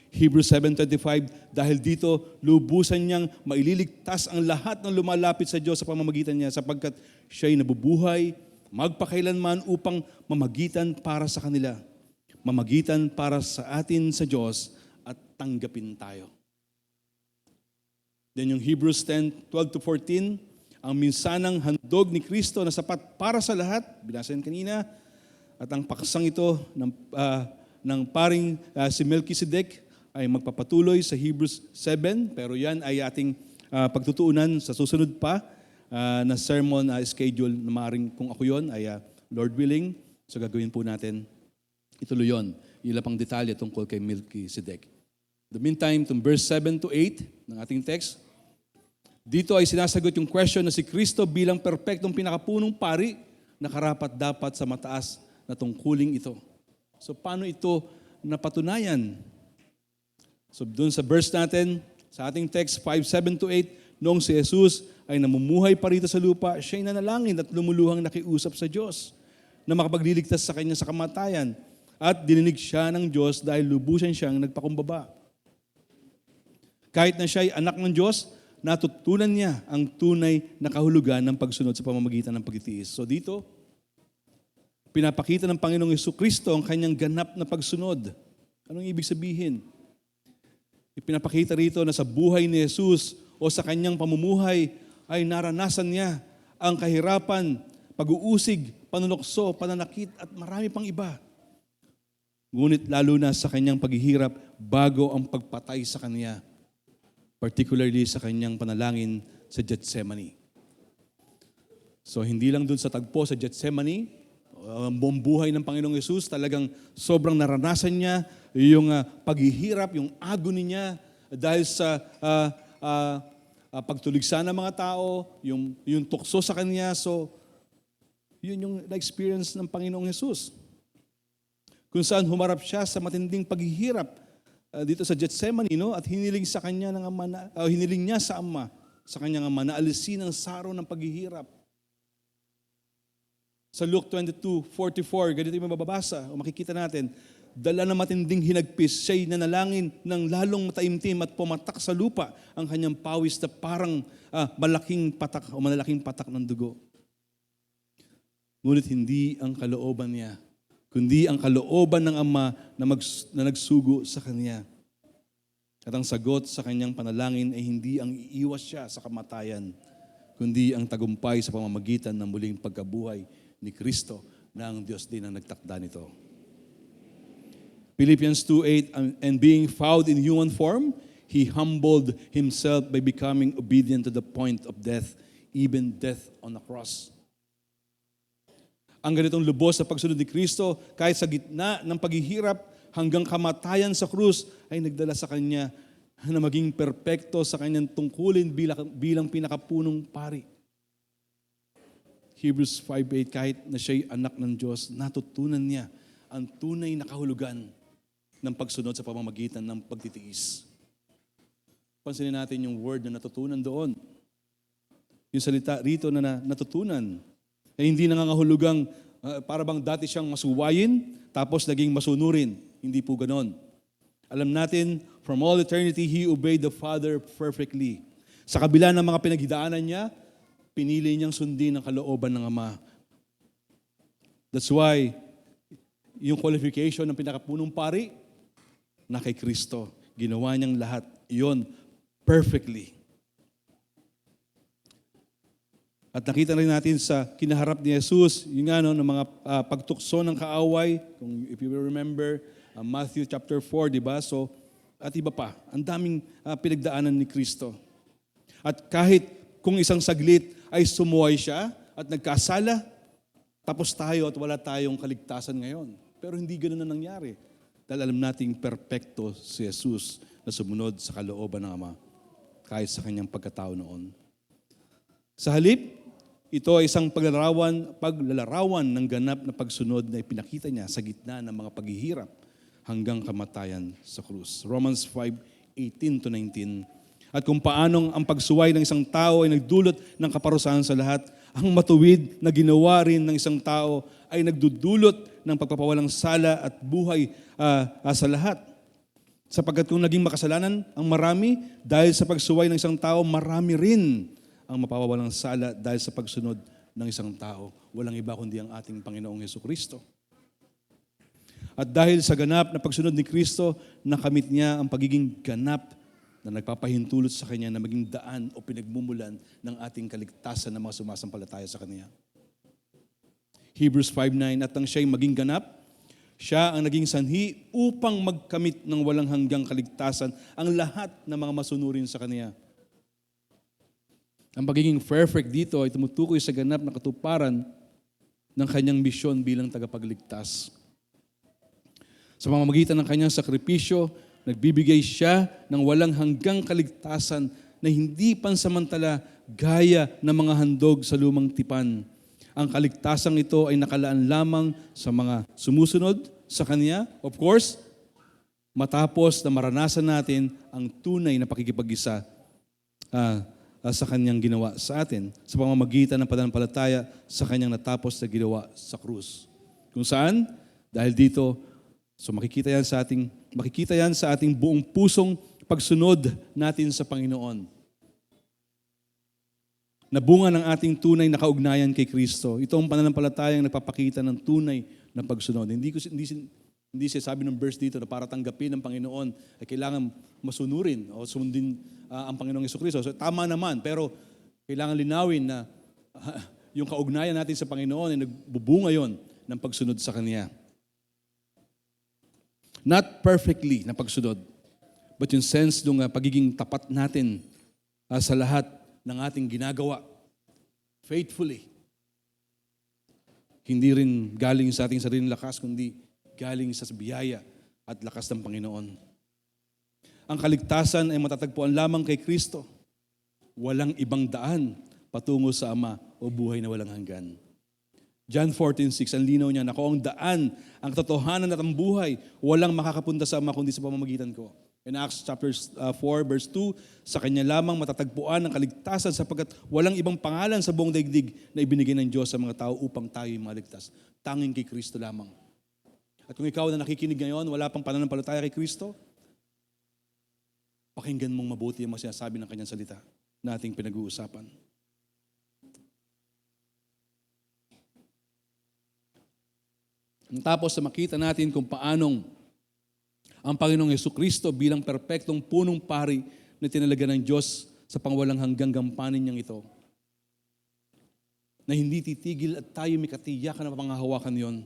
Hebrews 7:25, dahil dito, lubusan niyang maililigtas ang lahat ng lumalapit sa Diyos sa pamamagitan niya, sapagkat siya'y nabubuhay, magpakailanman upang mamagitan para sa kanila, mamagitan para sa atin sa Diyos, at tanggapin tayo. Then yung Hebrews 10:12-14, ang minsanang handog ni Kristo na sapat para sa lahat, binasahin kanina, at ang paksang ito ng paring si Melchizedek ay magpapatuloy sa Hebrews 7, pero yan ay ating pagtutuunan sa susunod pa na sermon schedule na maaaring kung ako yon ay Lord willing, So gagawin po natin, ituloy yun. Ilan pang detalye tungkol kay Melchizedek. The meantime, itong verse 7 to 8 ng ating text, dito ay sinasagot yung question na si Kristo bilang perpektong pinakapunong pari na karapat-dapat sa mataas na tungkuling ito. So paano ito napatunayan? So doon sa verse natin, sa ating text 5:7 to 8, noong si Jesus ay namumuhay pa rito sa lupa, siya'y nanalangin at lumuluhang nakiusap sa Diyos na makapagliligtas sa kanya sa kamatayan. At dininig siya ng Diyos dahil lubusan siyang nagpakumbaba. Kahit na siya'y anak ng Diyos, natutunan niya ang tunay na kahulugan ng pagsunod sa pamamagitan ng pagtitiis. So dito, pinapakita ng Panginoong Jesucristo ang kanyang ganap na pagsunod. Anong ibig sabihin? Ipinapakita rito na sa buhay ni Jesus o sa kanyang pamumuhay ay naranasan niya ang kahirapan, pag-uusig, panunokso, pananakit at marami pang iba. Ngunit lalo na sa kanyang paghihirap bago ang pagpatay sa kanya, particularly sa kanyang panalangin sa Gethsemane. So hindi lang dun sa tagpo sa Gethsemane, ang buong buhay ng Panginoong Yesus, talagang sobrang naranasan niya yung paghihirap, yung agony niya dahil sa pagtuligsa ng mga tao, yung tukso sa kanya. So, yun yung na-experience ng Panginoong Yesus. Kung saan humarap siya sa matinding paghihirap dito sa Gethsemane, no? At hiniling sa kanya ng ama hiniling niya sa ama, sa kanyang ama na alisin ang saro ng paghihirap. Sa Luke 22:44, ganito yung mababasa o makikita natin, dala ng matinding hinagpis, siya'y nanalangin ng lalong mataimtim at pumatak sa lupa ang kanyang pawis na parang malaking patak o malalaking patak ng dugo. Ngunit hindi ang kalooban niya, kundi ang kalooban ng Ama na nagsugo sa Kanya. At ang sagot sa Kanyang panalangin ay hindi ang iiwas siya sa kamatayan, kundi ang tagumpay sa pamamagitan ng muling pagkabuhay ni Kristo na ang Diyos din ang nagtakda nito. Philippians 2:8, and being found in human form, He humbled Himself by becoming obedient to the point of death, even death on the cross. Ang ganitong lubos sa pagsunod ni Kristo, kahit sa gitna ng paghihirap hanggang kamatayan sa krus, ay nagdala sa Kanya na maging perpekto sa Kanyang tungkulin bilang pinakapunong pari. Hebrews 5:8, kahit na siya'y anak ng Diyos, natutunan niya ang tunay na kahulugan ng pagsunod sa pamamagitan ng pagtitiis. Pansinin natin yung word na natutunan doon. Yung salita rito na natutunan. Eh, hindi nangangahulugang para bang dati siyang masuwayin, tapos naging masunurin. Hindi po ganon. Alam natin, from all eternity, He obeyed the Father perfectly. Sa kabila ng mga pinaghidaanan niya, pinili niyang sundin ang kalooban ng Ama. That's why, yung qualification ng pinakapunong pari, na kay Kristo, ginawa niyang lahat iyon perfectly. At nakita rin natin sa kinaharap ni Jesus, yung ng mga pagtukso ng kaaway, kung if you remember, Matthew chapter 4, di ba? So, at iba pa, ang daming pinagdaanan ni Kristo. At kahit kung isang saglit ay sumuway siya at nagkasala, tapos tayo at wala tayong kaligtasan ngayon. Pero hindi ganoon na nangyari. Dahil alam nating perpekto si Jesus na sumunod sa kalooban ng Ama, kahit sa kanyang pagkatao noon. Sa halip, ito ay isang paglalarawan ng ganap na pagsunod na ipinakita niya sa gitna ng mga paghihirap hanggang kamatayan sa krus. Romans 5:18 to 19. At kung paanong ang pagsuway ng isang tao ay nagdulot ng kaparusahan sa lahat, ang matuwid na ginawa rin ng isang tao ay nagdudulot ng pagpapawalang sala at buhay sa lahat. Sapagkat kung naging makasalanan ang marami, dahil sa pagsuway ng isang tao, marami rin ang mapapawalang sala dahil sa pagsunod ng isang tao. Walang iba kundi ang ating Panginoong Jesucristo. At dahil sa ganap na pagsunod ni Kristo, nakamit niya ang pagiging ganap na nagpapahintulot sa Kanya na maging daan o pinagmumulan ng ating kaligtasan ng mga sumasampalataya sa Kanya. Hebrews 5:9, at nang siya'y maging ganap, siya ang naging sanhi upang magkamit ng walang hanggang kaligtasan ang lahat ng mga masunurin sa Kanya. Ang pagiging perfect dito ay tumutukoy sa ganap na katuparan ng kanyang misyon bilang tagapagligtas. Sa pamamagitan ng kanyang sakripisyo, nagbibigay siya ng walang hanggang kaligtasan na hindi pansamantala gaya ng mga handog sa lumang tipan. Ang kaligtasang ito ay nakalaan lamang sa mga sumusunod sa Kanya, of course, matapos na maranasan natin ang tunay na pakikipag-isa sa Kanyang ginawa sa atin sa pamamagitan ng pananampalataya sa Kanyang natapos na ginawa sa krus. Kung saan, dahil dito, so makikita yan sa ating buong pusong pagsunod natin sa Panginoon. Nabunga ng ating tunay na kaugnayan kay Kristo. Ito ang pananampalatayang nagpapakita ng tunay na pagsunod. Hindi siya sabi ng verse dito na para tanggapin ng Panginoon ay kailangan masunurin o sundin ang Panginoong Jesucristo. So tama naman, pero kailangan linawin na yung kaugnayan natin sa Panginoon ay nagbubunga yon ng pagsunod sa Kanya. Not perfectly na pagsunod, but yung sense ng pagiging tapat natin sa lahat ng ating ginagawa, faithfully. Hindi rin galing sa ating sariling lakas, kundi galing sa biyaya at lakas ng Panginoon. Ang kaligtasan ay matatagpuan lamang kay Kristo. Walang ibang daan patungo sa Ama o buhay na walang hanggan. John 14:6, ang linaw niya, ako ang daan, ang katotohanan at ang buhay, walang makakapunta sa Ama kundi sa pamamagitan ko. In Acts chapter 4, verse 2, sa Kanya lamang matatagpuan ang kaligtasan sapagkat walang ibang pangalan sa buong daigdig na ibinigay ng Diyos sa mga tao upang tayo maligtas. Tanging kay Kristo lamang. At kung ikaw na nakikinig ngayon, wala pang pananampalataya kay Kristo, pakinggan mong mabuti ang sinasabi ng Kanyang salita na ating pinag-uusapan. Tapos na makita natin kung paanong ang Panginoong Jesucristo bilang perpektong punong pari na tinalaga ng Diyos sa pangwalang hanggang gampanin niyang ito. Na hindi titigil at tayo may katiyakan na mapangahawakan yon.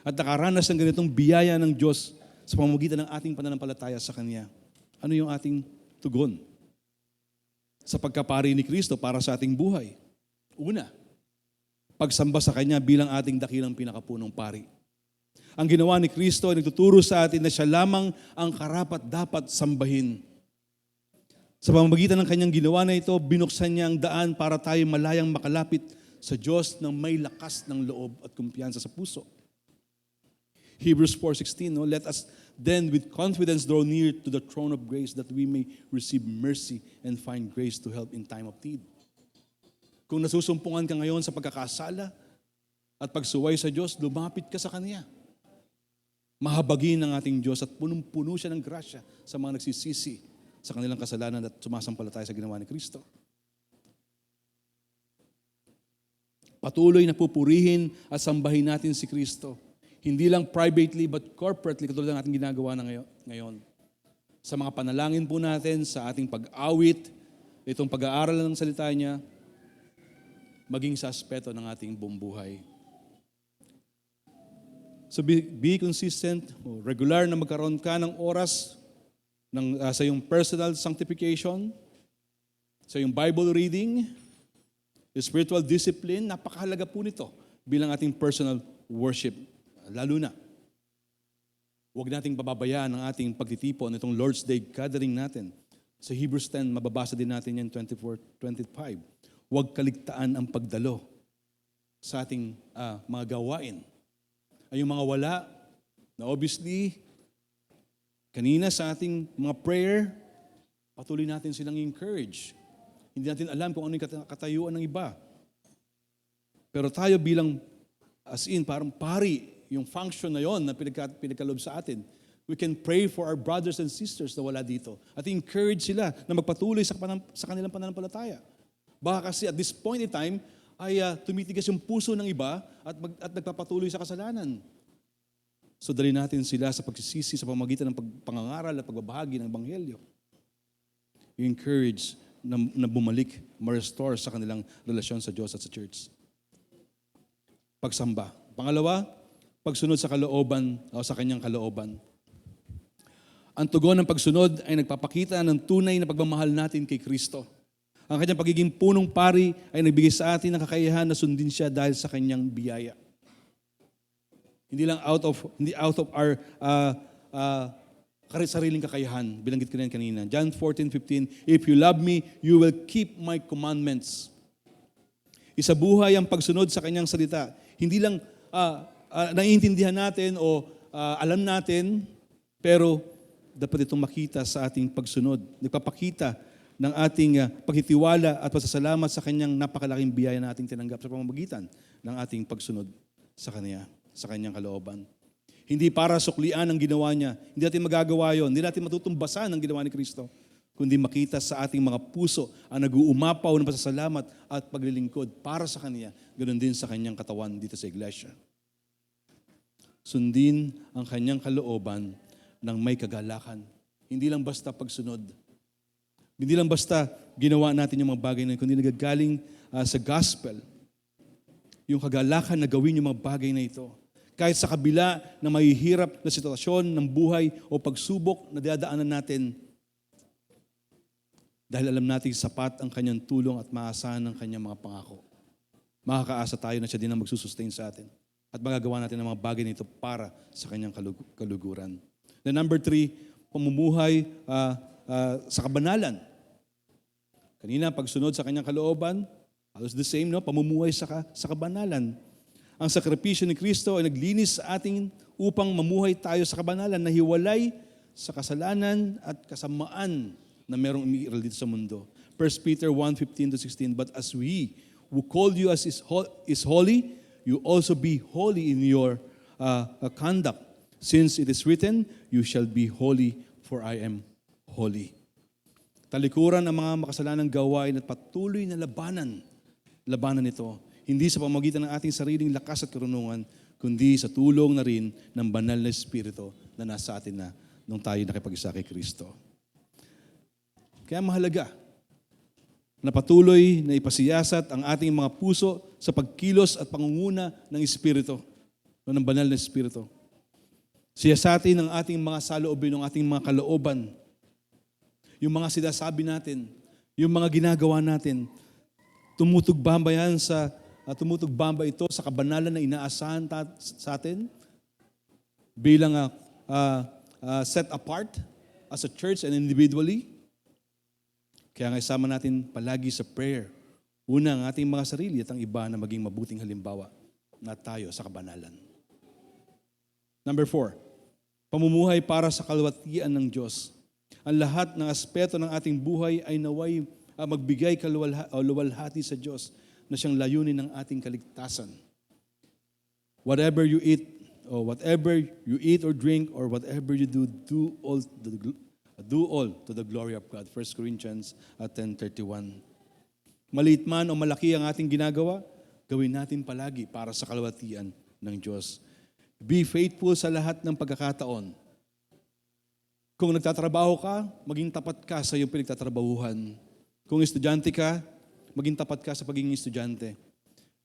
At nakaranas ng ganitong biyaya ng Diyos sa pamamagitan ng ating pananampalataya sa Kanya. Ano yung ating tugon sa pagkapari ni Kristo para sa ating buhay? Una, pagsamba sa Kanya bilang ating dakilang pinakapunong pari. Ang ginawa ni Kristo ay nagtuturo sa atin na siya lamang ang karapat-dapat sambahin. Sa pamamagitan ng Kanyang ginawa na ito, binuksan niya ang daan para tayo malayang makalapit sa Diyos ng may lakas ng loob at kumpiyansa sa puso. Hebrews 4:16, let us then with confidence draw near to the throne of grace that we may receive mercy and find grace to help in time of need. Kung nasusumpungan ka ngayon sa pagkakasala at pagsuway sa Diyos, lumapit ka sa Kanya. Mahabagin ng ating Diyos at punong-puno siya ng grasya sa mga nagsisisi sa kanilang kasalanan at sumasampalataya sa ginawa ni Kristo. Patuloy na pupurihin at sambahin natin si Kristo. Hindi lang privately but corporately katulad ng ating ginagawa na ngayon. Sa mga panalangin po natin, sa ating pag-awit, itong pag-aaral ng salita niya, maging sa aspeto ng ating buong buhay. So be consistent, regular na magkaroon ka ng oras sa iyong personal sanctification, sa iyong Bible reading, spiritual discipline, napakahalaga po nito bilang ating personal worship. Lalo na, huwag nating pababayaan ang ating pagtitipon itong Lord's Day gathering natin. Sa Hebrews 10, mababasa din natin yan 24-25. Huwag kaligtaan ang pagdalo sa ating mga gawain. Ay yung mga wala, na obviously, kanina sa ating mga prayer, patuloy natin silang encourage. Hindi natin alam kung ano yung katayuan ng iba. Pero tayo bilang, parang pari, yung function na yon na pinagkaloob sa atin, we can pray for our brothers and sisters na wala dito. At encourage sila na magpatuloy sa kanilang pananampalataya. Baka kasi at this point in time, ay tumitigas yung puso ng iba at nagpapatuloy sa kasalanan. So dali natin sila sa pagsisisi sa pamamagitan ng pangangaral at pagbabahagi ng Ebanghelyo. I-encourage na bumalik, ma-restore sa kanilang relasyon sa Diyos at sa church. Pagsamba. Pangalawa, pagsunod sa kalooban o sa kanyang kalooban. Ang tugon ng pagsunod ay nagpapakita ng tunay na pagmamahal natin kay Kristo. Ang kanyang pagiging punong pari ay nagbigay sa atin ng kakayahan na sundin siya dahil sa kanyang biyaya. Hindi out of our sariling kakayahan. Binanggit ko na yan kanina. John 14:15, if you love me, you will keep my commandments. Isabuhay ang pagsunod sa kanyang salita. Hindi lang naiintindihan natin o alam natin, pero dapat itong makita sa ating pagsunod. Nagpapakita ng ating pagtitiwala at pasasalamat sa kanyang napakalaking biyaya na ating tinanggap sa pamamagitan ng ating pagsunod sa kanya, sa kanyang kalooban. Hindi para suklian ang ginawa niya. Hindi natin magagawa yon. Hindi natin matutumbasan ang ginawa ni Kristo. Kundi makita sa ating mga puso ang nag-uumapaw ng pasasalamat at paglilingkod para sa Kanya. Ganoon din sa Kanyang katawan dito sa iglesia. Sundin ang Kanyang kalooban ng may kagalakan. Hindi lang basta pagsunod. Hindi lang basta ginawa natin yung mga bagay na yun, kundi nagagaling sa gospel. Yung kagalakan na gawin yung mga bagay na ito. Kahit sa kabila na mahihirap na sitwasyon ng buhay o pagsubok na dadaanan natin, dahil alam natin sapat ang kanyang tulong at maasahan ang kanyang mga pangako. Makakaasa tayo na siya din ang magsusustain sa atin. At magagawa natin ang mga bagay nito para sa kanyang kaluguran. Then number 3, pamumuhay sa kabanalan. Kanina, pagsunod sa kanyang kalooban, halos the same, no? Pamumuhay sa kabanalan. Ang sakripisyo ni Kristo ay naglinis sa atin upang mamuhay tayo sa kabanalan na hiwalay sa kasalanan at kasamaan na merong umiiral dito sa mundo. 1 Peter 1:15-16, but as we who called you as is holy, you also be holy in your conduct. Since it is written, you shall be holy, for I am holy. Talikuran ang mga makasalanang gawain at patuloy na labanan ito. Hindi sa pamamagitan ng ating sariling lakas at karunungan, kundi sa tulong na rin ng banal na Espiritu na nasa atin na nung tayo nakipag-isa kay Kristo. Kaya mahalaga na patuloy na ipasiyasat ang ating mga puso sa pagkilos at pangunguna ng Espiritu, ng banal na Espiritu. Siyasatin ang ating mga saloobin, ng ating mga kalooban, yung mga sinasabi natin, yung mga ginagawa natin, tumutugba ba ito sa kabanalan na inaasahan sa atin bilang set apart as a church and individually? Kaya nga isama natin palagi sa prayer. Una, ang ating mga sarili at ang iba na maging mabuting halimbawa na tayo sa kabanalan. Number 4, pamumuhay para sa kalwatian ng Diyos. Ang lahat ng aspeto ng ating buhay ay naway magbigay kaluwalhati sa Diyos na siyang layunin ng ating kaligtasan. Whatever you eat or drink or whatever you do all to the glory of God. 1 Corinthians 10:31. Maliit man o malaki ang ating ginagawa, gawin natin palagi para sa kalwatian ng Diyos. Be faithful sa lahat ng pagkakataon. Kung nagtatrabaho ka, maging tapat ka sa iyong pinagtatrabahuhan. Kung estudyante ka, maging tapat ka sa pagiging estudyante.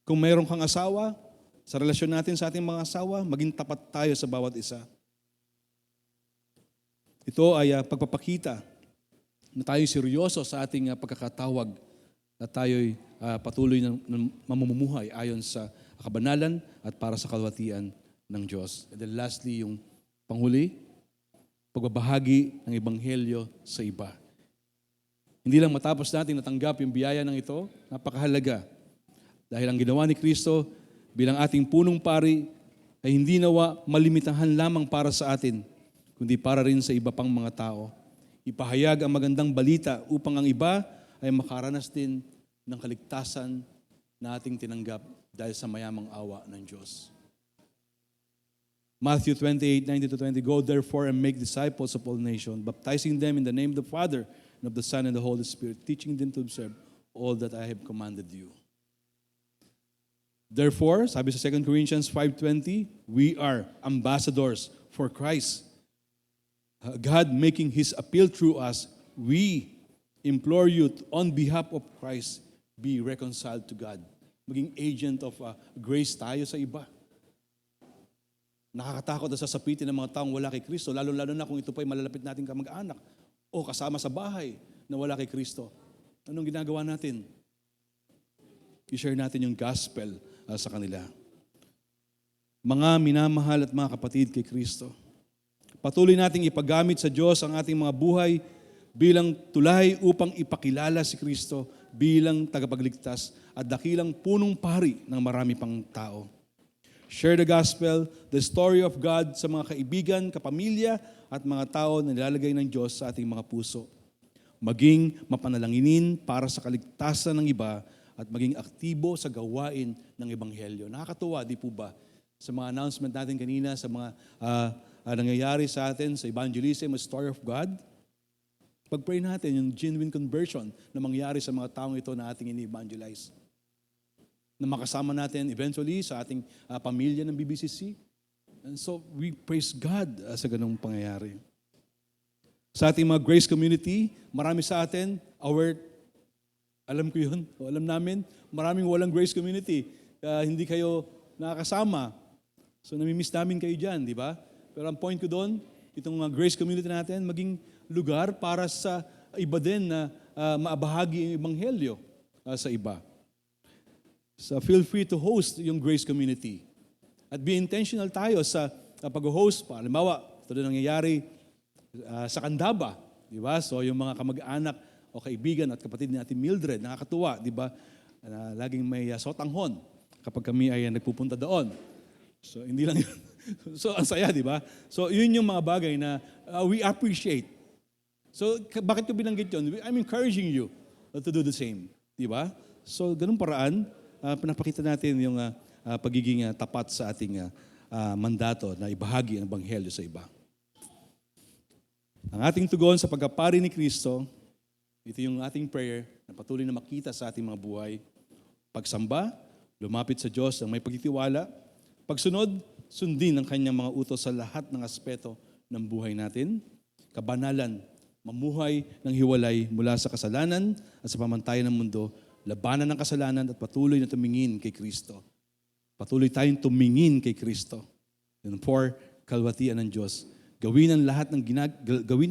Kung mayroon kang asawa, sa relasyon natin sa ating mga asawa, maging tapat tayo sa bawat isa. Ito ay pagpapakita na tayo seryoso sa ating pagkakatawag at tayo'y patuloy na mamumuhay ayon sa kabanalan at para sa kalwatian ng Diyos. And then lastly, yung panghuli, pagbabahagi ng Ebanghelyo sa iba. Hindi lang matapos natin natanggap yung biyaya ng ito, napakahalaga. Dahil ang ginawa ni Kristo bilang ating punong pari ay hindi nawa malimitahan lamang para sa atin, kundi para rin sa iba pang mga tao. Ipahayag ang magandang balita upang ang iba ay makaranas din ng kaligtasan na ating tinanggap dahil sa mayamang awa ng Diyos. Matthew 28:19-20, Go therefore and make disciples of all nations, baptizing them in the name of the Father and of the Son and the Holy Spirit, teaching them to observe all that I have commanded you. Therefore, sabi sa 2 Corinthians 5:20, we are ambassadors for Christ. God making His appeal through us, we implore you on behalf of Christ, be reconciled to God. Maging agent of grace tayo sa iba. Nakakatakot na sasapitin ng mga taong wala kay Kristo, lalo-lalo na kung ito pa'y malalapit nating kamag-anak o kasama sa bahay na wala kay Kristo. Anong ginagawa natin? I-share natin yung gospel sa kanila. Mga minamahal at mga kapatid kay Kristo, patuloy nating ipagamit sa Diyos ang ating mga buhay bilang tulay upang ipakilala si Kristo bilang tagapagligtas at dakilang punong pari ng marami pang tao. Share the gospel, the story of God sa mga kaibigan, kapamilya at mga tao na nilalagay ng Diyos sa ating mga puso. Maging mapanalanginin para sa kaligtasan ng iba at maging aktibo sa gawain ng Ebanghelyo. Nakakatuwa, di po ba? Sa mga announcement natin kanina, sa mga nangyayari sa atin, sa evangelism, a story of God, pag-pray natin yung genuine conversion na mangyari sa mga taong ito na ating ini-evangelize. Na makasama natin eventually sa ating pamilya ng BBCC. And so, we praise God sa ganung pangyayari. Sa ating mga Grace Community, marami sa atin, alam ko yun, alam namin, maraming walang Grace Community. Hindi kayo nakakasama. So, namimiss namin kayo dyan, di ba? Pero ang point ko doon, itong Grace Community natin, maging lugar para sa iba din na maabahagi ang Ebanghelyo sa iba. So feel free to host yung Grace Community. At be intentional tayo sa pag-host. Halimbawa, ito na nangyayari sa Candaba. Di ba? So yung mga kamag-anak o kaibigan at kapatid ni Ate Mildred, nakakatuwa, di ba? Laging may sotanghon kapag kami ay nagpupunta doon. So hindi lang yun. So ang saya, di ba? So yun yung mga bagay na we appreciate. So bakit ko binanggit yun? I'm encouraging you to do the same. Di ba? So ganung paraan, pinapakita natin yung pagiging tapat sa ating mandato na ibahagi ang Ebanghelyo sa iba. Ang ating tugon sa pagkapari ni Kristo, ito yung ating prayer na patuloy na makita sa ating mga buhay. Pagsamba, lumapit sa Diyos ng may pagtitiwala. Pagsunod, sundin ang kanyang mga utos sa lahat ng aspeto ng buhay natin. Kabanalan, mamuhay ng hiwalay mula sa kasalanan at sa pamantayan ng mundo, labanan ng kasalanan at patuloy na tumingin kay Kristo. Patuloy tayong tumingin kay Kristo. And for kalwatian ng Diyos. Gawin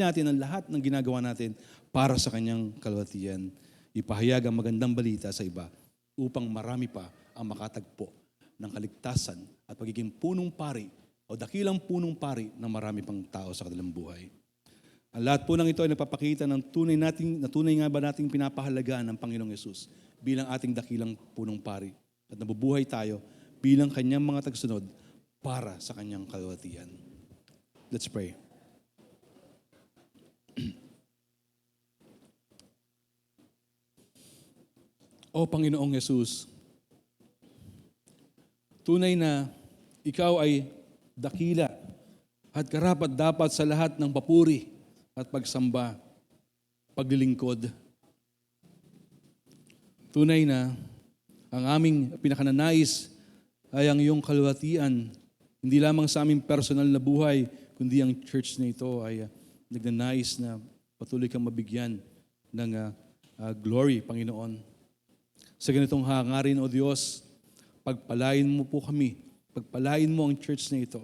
natin ang lahat ng ginagawa natin para sa kanyang kalwatian. Ipahayag ang magandang balita sa iba upang marami pa ang makatagpo ng kaligtasan at pagiging punong pari o dakilang punong pari ng marami pang tao sa kanilang buhay. Ang lahat po ng ito ay nagpapakita ng tunay nga ba nating pinapahalagaan ng Panginoong Yesus bilang ating dakilang punong pari at nabubuhay tayo bilang kanyang mga tagsunod para sa kanyang kalwatian. Let's pray. O Panginoong Yesus, tunay na ikaw ay dakila at karapat-dapat sa lahat ng papuri at pagsamba, paglilingkod. Tunay na ang aming pinakananais ay ang iyong kalwatian, hindi lamang sa aming personal na buhay, kundi ang church na ito ay nagnanais na patuloy kang mabigyan ng glory, Panginoon. Sa ganitong hangarin, O Diyos, pagpalain mo po kami, pagpalain mo ang church na ito.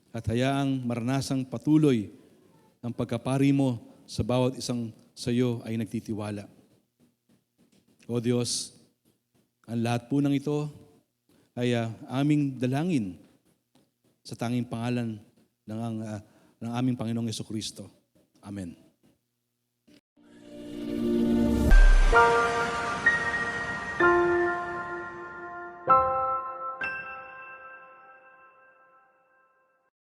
At hayaang maranasang patuloy ang pagkapari mo sa bawat isang sa iyo ay nagtitiwala. O Diyos, ang lahat po ng ito ay aming dalangin sa tanging pangalan ng aming Panginoong Jesucristo. Amen.